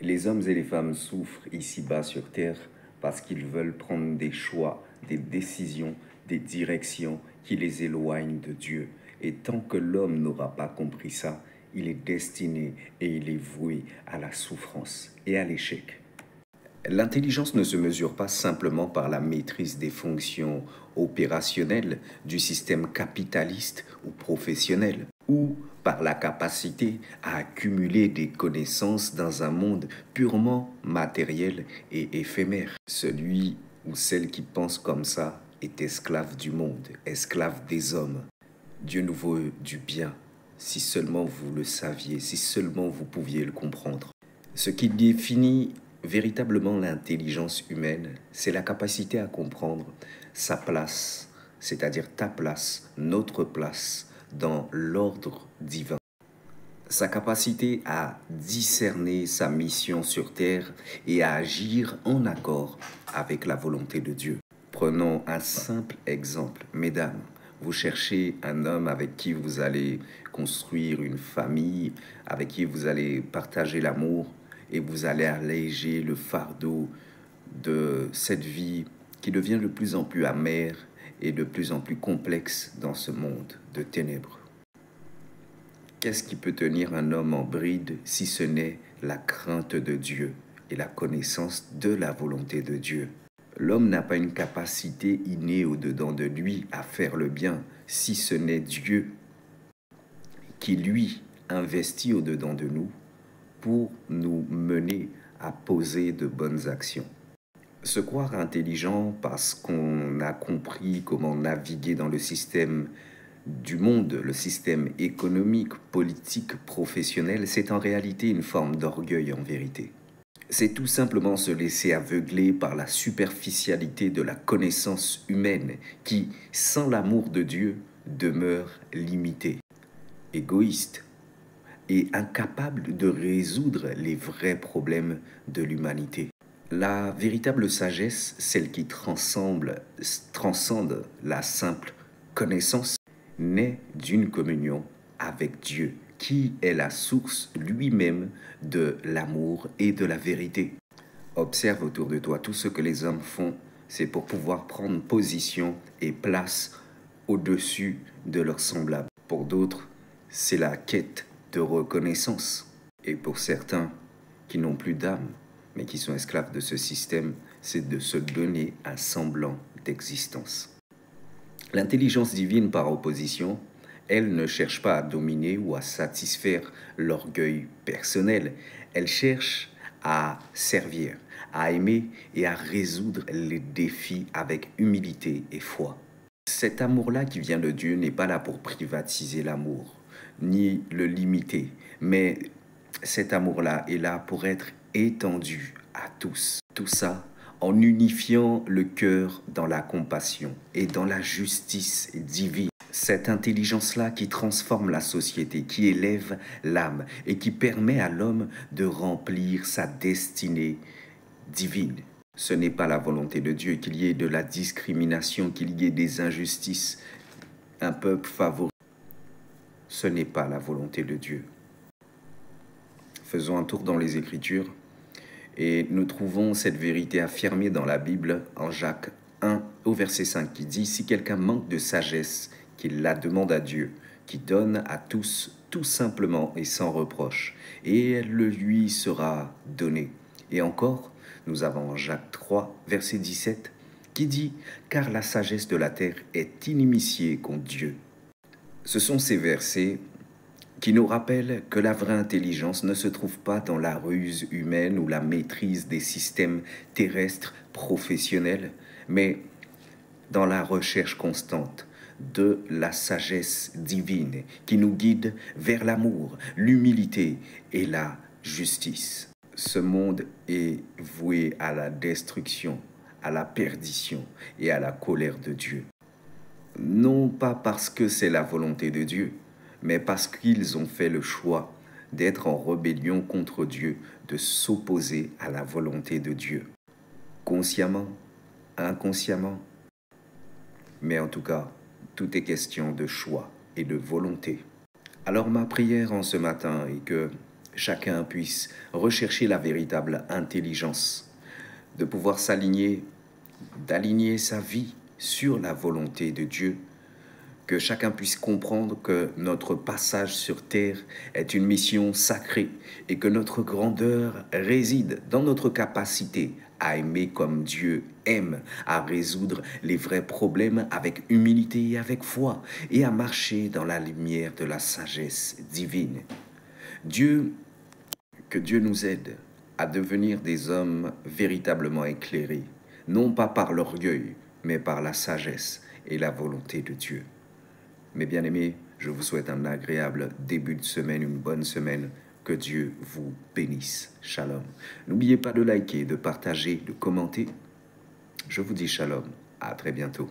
Les hommes et les femmes souffrent ici-bas sur Terre parce qu'ils veulent prendre des choix, des décisions, des directions qui les éloignent de Dieu. Et tant que l'homme n'aura pas compris ça, il est destiné et il est voué à la souffrance et à l'échec. L'intelligence ne se mesure pas simplement par la maîtrise des fonctions opérationnelles du système capitaliste ou professionnel, ou par la capacité à accumuler des connaissances dans un monde purement matériel et éphémère. Celui ou celle qui pense comme ça est esclave du monde, esclave des hommes. Dieu nous veut du bien, si seulement vous le saviez, si seulement vous pouviez le comprendre. Ce qui définit véritablement l'intelligence humaine, c'est la capacité à comprendre sa place, c'est-à-dire ta place, notre place dans l'ordre divin. Sa capacité à discerner sa mission sur terre et à agir en accord avec la volonté de Dieu. Prenons un simple exemple. Mesdames, vous cherchez un homme avec qui vous allez construire une famille, avec qui vous allez partager l'amour et vous allez alléger le fardeau de cette vie qui devient de plus en plus amère et de plus en plus complexe dans ce monde de ténèbres. Qu'est-ce qui peut tenir un homme en bride si ce n'est la crainte de Dieu et la connaissance de la volonté de Dieu? L'homme n'a pas une capacité innée au-dedans de lui à faire le bien si ce n'est Dieu qui, lui, investit au-dedans de nous pour nous mener à poser de bonnes actions. Se croire intelligent parce qu'on a compris comment naviguer dans le système du monde, le système économique, politique, professionnel, c'est en réalité une forme d'orgueil en vérité. C'est tout simplement se laisser aveugler par la superficialité de la connaissance humaine qui, sans l'amour de Dieu, demeure limitée, égoïste et incapable de résoudre les vrais problèmes de l'humanité. La véritable sagesse, celle qui transcende la simple connaissance, naît d'une communion avec Dieu, qui est la source lui-même de l'amour et de la vérité. Observe autour de toi tout ce que les hommes font, c'est pour pouvoir prendre position et place au-dessus de leurs semblables. Pour d'autres, c'est la quête de reconnaissance. Et pour certains qui n'ont plus d'âme, mais qui sont esclaves de ce système, c'est de se donner un semblant d'existence. L'intelligence divine, par opposition, elle ne cherche pas à dominer ou à satisfaire l'orgueil personnel. Elle cherche à servir, à aimer et à résoudre les défis avec humilité et foi. Cet amour-là qui vient de Dieu n'est pas là pour privatiser l'amour, ni le limiter, mais cet amour-là est là pour être étendu à tous. Tout ça en unifiant le cœur dans la compassion et dans la justice divine. Cette intelligence-là qui transforme la société, qui élève l'âme et qui permet à l'homme de remplir sa destinée divine. Ce n'est pas la volonté de Dieu qu'il y ait de la discrimination, qu'il y ait des injustices, un peuple favori. Ce n'est pas la volonté de Dieu. Faisons un tour dans les Écritures et nous trouvons cette vérité affirmée dans la Bible en Jacques 1 au verset 5 qui dit « Si quelqu'un manque de sagesse, qu'il la demande à Dieu, qui donne à tous tout simplement et sans reproche, et elle le lui sera donnée. » Et encore, nous avons Jacques 3 verset 17 qui dit « Car la sagesse de la terre est inimitiée contre Dieu. » Ce sont ces versets qui nous rappelle que la vraie intelligence ne se trouve pas dans la ruse humaine ou la maîtrise des systèmes terrestres professionnels, mais dans la recherche constante de la sagesse divine qui nous guide vers l'amour, l'humilité et la justice. Ce monde est voué à la destruction, à la perdition et à la colère de Dieu. Non pas parce que c'est la volonté de Dieu, mais parce qu'ils ont fait le choix d'être en rébellion contre Dieu, de s'opposer à la volonté de Dieu. Consciemment, inconsciemment, mais en tout cas, tout est question de choix et de volonté. Alors ma prière en ce matin est que chacun puisse rechercher la véritable intelligence, de pouvoir s'aligner, d'aligner sa vie sur la volonté de Dieu, que chacun puisse comprendre que notre passage sur terre est une mission sacrée et que notre grandeur réside dans notre capacité à aimer comme Dieu aime, à résoudre les vrais problèmes avec humilité et avec foi, et à marcher dans la lumière de la sagesse divine. Que Dieu nous aide à devenir des hommes véritablement éclairés, non pas par l'orgueil, mais par la sagesse et la volonté de Dieu. Mes bien-aimés, je vous souhaite un agréable début de semaine, une bonne semaine. Que Dieu vous bénisse. Shalom. N'oubliez pas de liker, de partager, de commenter. Je vous dis shalom. À très bientôt.